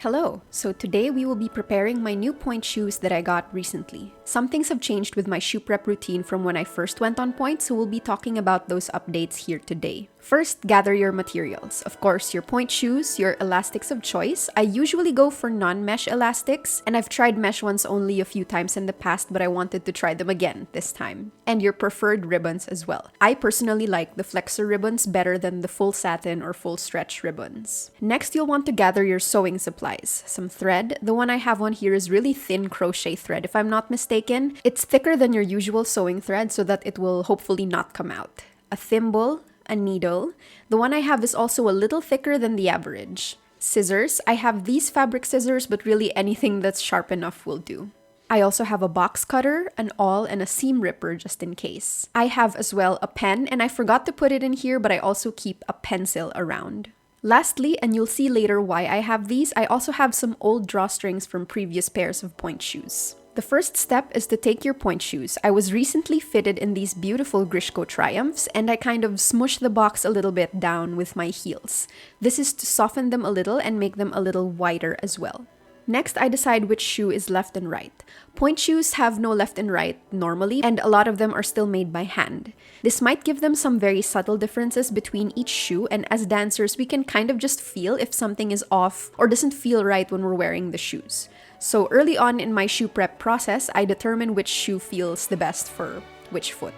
Hello! So today we will be preparing my new Pointe shoes that I got recently. Some things have changed with my shoe prep routine from when I first went on Pointe, so we'll be talking about those updates here today. First, gather your materials. Of course, your Pointe shoes, your elastics of choice. I usually go for non-mesh elastics, and I've tried mesh ones only a few times in the past, but I wanted to try them again this time. And your preferred ribbons as well. I personally like the flexor ribbons better than the full satin or full stretch ribbons. Next, you'll want to gather your sewing supplies. Some thread. The one I have on here is really thin crochet thread, if I'm not mistaken. It's thicker than your usual sewing thread so that it will hopefully not come out. A thimble, a needle. The one I have is also a little thicker than the average. Scissors. I have these fabric scissors, but really anything that's sharp enough will do. I also have a box cutter, an awl, and a seam ripper just in case. I have as well a pen, and I forgot to put it in here, but I also keep a pencil around. Lastly, and you'll see later why I have these, I also have some old drawstrings from previous pairs of Pointe shoes. The first step is to take your Pointe shoes. I was recently fitted in these beautiful Grishko Triumphs, and I kind of smushed the box a little bit down with my heels. This is to soften them a little and make them a little wider as well. Next, I decide which shoe is left and right. Pointe shoes have no left and right normally, and a lot of them are still made by hand. This might give them some very subtle differences between each shoe, and as dancers, we can kind of just feel if something is off or doesn't feel right when we're wearing the shoes. So early on in my shoe prep process, I determine which shoe feels the best for which foot.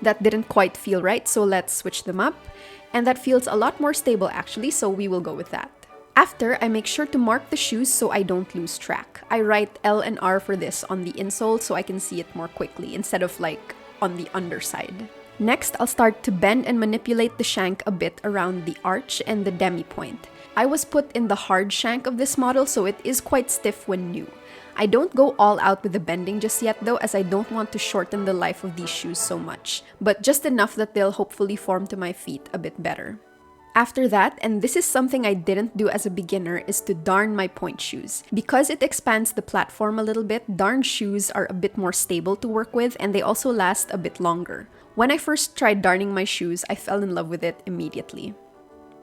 That didn't quite feel right, so let's switch them up. And that feels a lot more stable actually, so we will go with that. After, I make sure to mark the shoes so I don't lose track. I write L and R for this on the insole so I can see it more quickly instead of like on the underside. Next, I'll start to bend and manipulate the shank a bit around the arch and the demi-point. I was put in the hard shank of this model, so it is quite stiff when new. I don't go all out with the bending just yet though, as I don't want to shorten the life of these shoes so much, but just enough that they'll hopefully form to my feet a bit better. After that, and this is something I didn't do as a beginner, is to darn my Pointe shoes. Because it expands the platform a little bit, darned shoes are a bit more stable to work with, and they also last a bit longer. When I first tried darning my shoes, I fell in love with it immediately.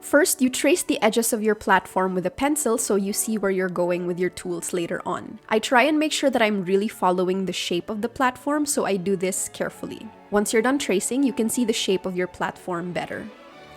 First, you trace the edges of your platform with a pencil so you see where you're going with your tools later on. I try and make sure that I'm really following the shape of the platform, so I do this carefully. Once you're done tracing, you can see the shape of your platform better.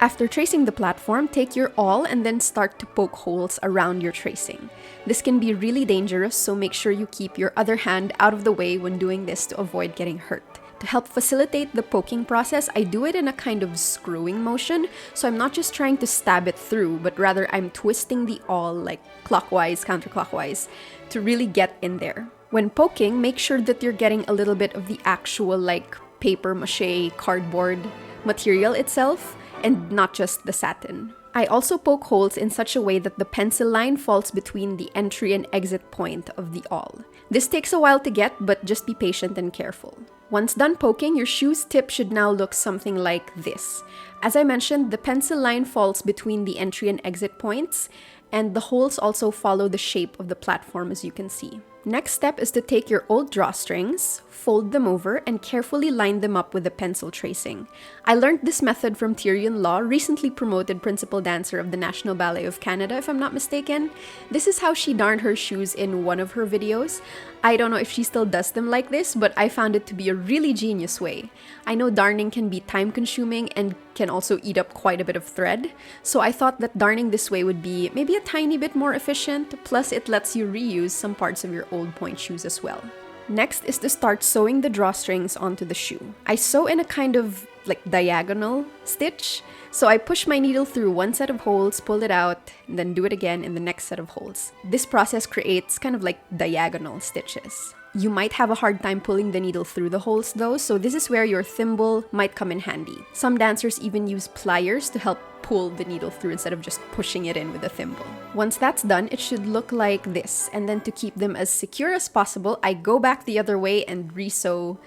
After tracing the platform, take your awl and then start to poke holes around your tracing. This can be really dangerous, so make sure you keep your other hand out of the way when doing this to avoid getting hurt. To help facilitate the poking process, I do it in a kind of screwing motion, so I'm not just trying to stab it through, but rather I'm twisting the awl like clockwise, counterclockwise, to really get in there. When poking, make sure that you're getting a little bit of the actual like paper mache cardboard material itself, and not just the satin. I also poke holes in such a way that the pencil line falls between the entry and exit point of the awl. This takes a while to get, but just be patient and careful. Once done poking, your shoe's tip should now look something like this. As I mentioned, the pencil line falls between the entry and exit points, and the holes also follow the shape of the platform, as you can see. Next step is to take your old drawstrings, fold them over, and carefully line them up with the pencil tracing. I learned this method from Tyrion Law, recently promoted principal dancer of the National Ballet of Canada, if I'm not mistaken. This is how she darned her shoes in one of her videos. I don't know if she still does them like this, but I found it to be a really genius way. I know darning can be time-consuming and can also eat up quite a bit of thread, so I thought that darning this way would be maybe a tiny bit more efficient, plus it lets you reuse some parts of your old Pointe shoes as well. Next is to start sewing the drawstrings onto the shoe. I sew in a kind of like diagonal stitch, so I push my needle through one set of holes, pull it out, and then do it again in the next set of holes. This process creates kind of like diagonal stitches. You might have a hard time pulling the needle through the holes though, so this is where your thimble might come in handy. Some dancers even use pliers to help pull the needle through instead of just pushing it in with a thimble. Once that's done, it should look like this, and then to keep them as secure as possible, I go back the other way and re-sew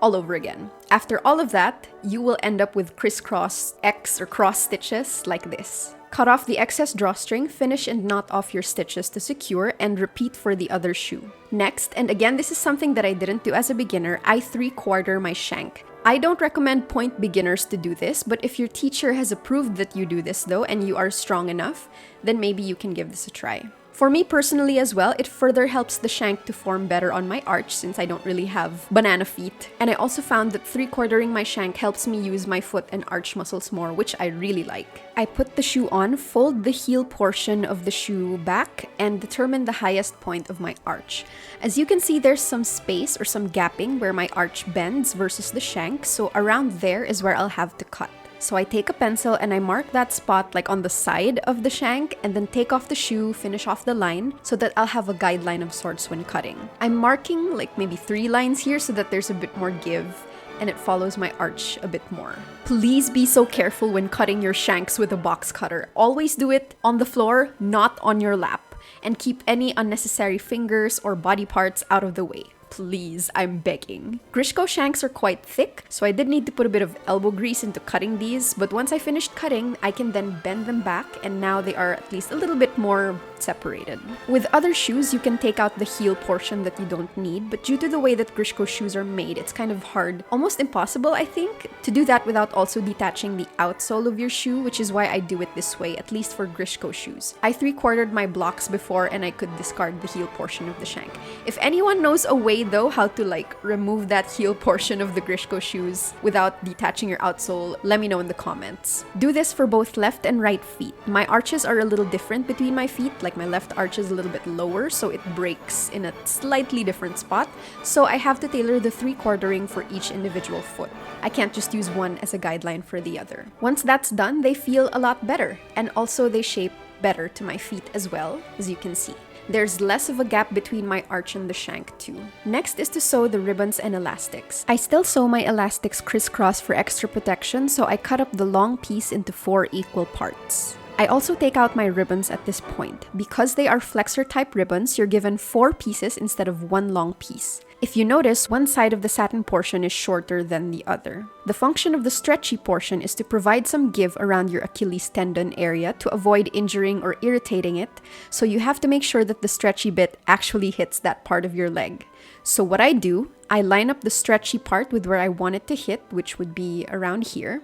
all over again. After all of that, you will end up with crisscross X or cross stitches like this. Cut off the excess drawstring, finish and knot off your stitches to secure, and repeat for the other shoe. Next, and again this is something that I didn't do as a beginner, I 3/4 my shank. I don't recommend Pointe beginners to do this, but if your teacher has approved that you do this though and you are strong enough, then maybe you can give this a try. For me personally as well, it further helps the shank to form better on my arch since I don't really have banana feet. And I also found that 3/4ing my shank helps me use my foot and arch muscles more, which I really like. I put the shoe on, fold the heel portion of the shoe back, and determine the highest point of my arch. As you can see, there's some space or some gapping where my arch bends versus the shank, so around there is where I'll have to cut. So I take a pencil and I mark that spot like on the side of the shank and then take off the shoe, finish off the line so that I'll have a guideline of sorts when cutting. I'm marking like maybe 3 lines here so that there's a bit more give and it follows my arch a bit more. Please be so careful when cutting your shanks with a box cutter. Always do it on the floor, not on your lap, and keep any unnecessary fingers or body parts out of the way. Please, I'm begging. Grishko shanks are quite thick, so I did need to put a bit of elbow grease into cutting these, but once I finished cutting, I can then bend them back, and now they are at least a little bit more separated. With other shoes, you can take out the heel portion that you don't need, but due to the way that Grishko shoes are made, it's kind of hard, almost impossible, I think, to do that without also detaching the outsole of your shoe, which is why I do it this way, at least for Grishko shoes. I 3/4'd my blocks before, and I could discard the heel portion of the shank. If anyone knows a way though how to like remove that heel portion of the Grishko shoes without detaching your outsole, let me know in the comments. Do this for both left and right feet. My arches are a little different between my feet, like my left arch is a little bit lower, so it breaks in a slightly different spot, so I have to tailor the 3/4ing for each individual foot. I can't just use one as a guideline for the other. Once that's done, they feel a lot better, and also they shape better to my feet as well, as you can see. There's less of a gap between my arch and the shank too. Next is to sew the ribbons and elastics. I still sew my elastics crisscross for extra protection, so I cut up the long piece into 4 equal parts. I also take out my ribbons at this point. Because they are flexor type ribbons, you're given 4 pieces instead of 1 long piece. If you notice, one side of the satin portion is shorter than the other. The function of the stretchy portion is to provide some give around your Achilles tendon area to avoid injuring or irritating it, so you have to make sure that the stretchy bit actually hits that part of your leg. So what I do, I line up the stretchy part with where I want it to hit, which would be around here.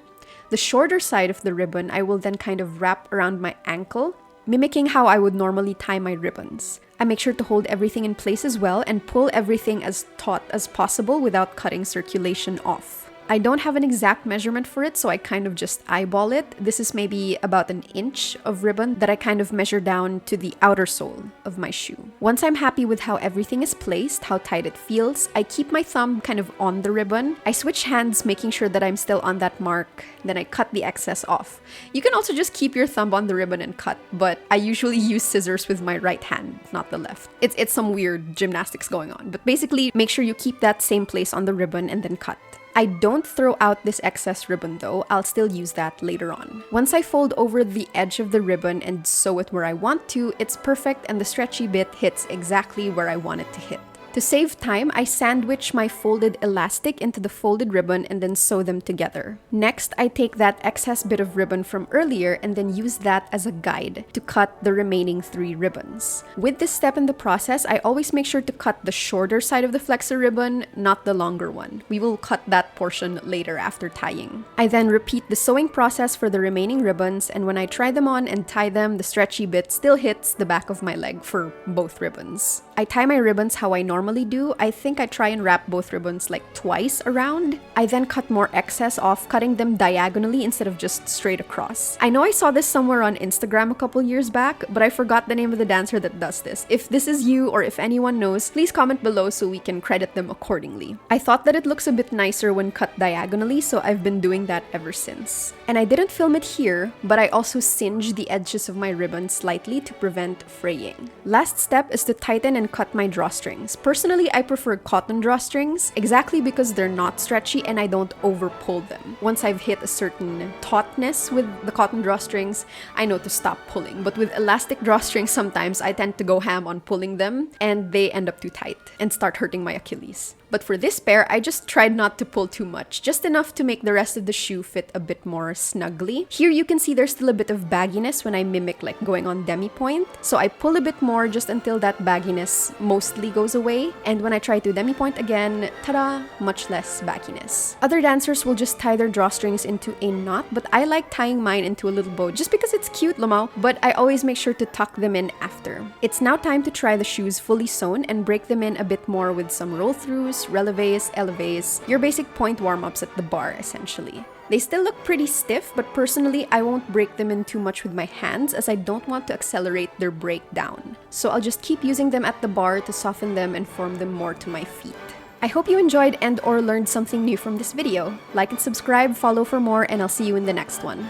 The shorter side of the ribbon, I will then kind of wrap around my ankle, mimicking how I would normally tie my ribbons. I make sure to hold everything in place as well and pull everything as taut as possible without cutting circulation off. I don't have an exact measurement for it, so I kind of just eyeball it. This is maybe about 1 inch of ribbon that I kind of measure down to the outer sole of my shoe. Once I'm happy with how everything is placed, how tight it feels, I keep my thumb kind of on the ribbon. I switch hands, making sure that I'm still on that mark, then I cut the excess off. You can also just keep your thumb on the ribbon and cut, but I usually use scissors with my right hand, not the left. It's some weird gymnastics going on, but basically make sure you keep that same place on the ribbon and then cut. I don't throw out this excess ribbon though, I'll still use that later on. Once I fold over the edge of the ribbon and sew it where I want to, it's perfect and the stretchy bit hits exactly where I want it to hit. To save time, I sandwich my folded elastic into the folded ribbon and then sew them together. Next, I take that excess bit of ribbon from earlier and then use that as a guide to cut the remaining 3 ribbons. With this step in the process, I always make sure to cut the shorter side of the flexor ribbon, not the longer one. We will cut that portion later after tying. I then repeat the sewing process for the remaining ribbons, and when I try them on and tie them, the stretchy bit still hits the back of my leg for both ribbons. I tie my ribbons how I normally do. I think I try and wrap both ribbons like twice around. I then cut more excess off, cutting them diagonally instead of just straight across. I know I saw this somewhere on Instagram a couple years back, but I forgot the name of the dancer that does this. If this is you or if anyone knows, please comment below so we can credit them accordingly. I thought that it looks a bit nicer when cut diagonally, so I've been doing that ever since. And I didn't film it here, but I also singed the edges of my ribbon slightly to prevent fraying. Last step is to tighten and cut my drawstrings. Personally, I prefer cotton drawstrings exactly because they're not stretchy and I don't over pull them. Once I've hit a certain tautness with the cotton drawstrings, I know to stop pulling. But with elastic drawstrings, sometimes I tend to go ham on pulling them and they end up too tight and start hurting my Achilles. But for this pair, I just tried not to pull too much, just enough to make the rest of the shoe fit a bit more snugly. Here you can see there's still a bit of bagginess when I mimic like going on demi-point. So I pull a bit more just until that bagginess mostly goes away. And when I try to demi-point again, ta-da, much less bagginess. Other dancers will just tie their drawstrings into a knot, but I like tying mine into a little bow just because it's cute, lamaw. But I always make sure to tuck them in after. It's now time to try the shoes fully sewn and break them in a bit more with some roll-throughs, releves, eleves, your basic point warm-ups at the bar, essentially. They still look pretty stiff, but personally, I won't break them in too much with my hands as I don't want to accelerate their breakdown. So I'll just keep using them at the bar to soften them and form them more to my feet. I hope you enjoyed and/or learned something new from this video. Like and subscribe, follow for more, and I'll see you in the next one.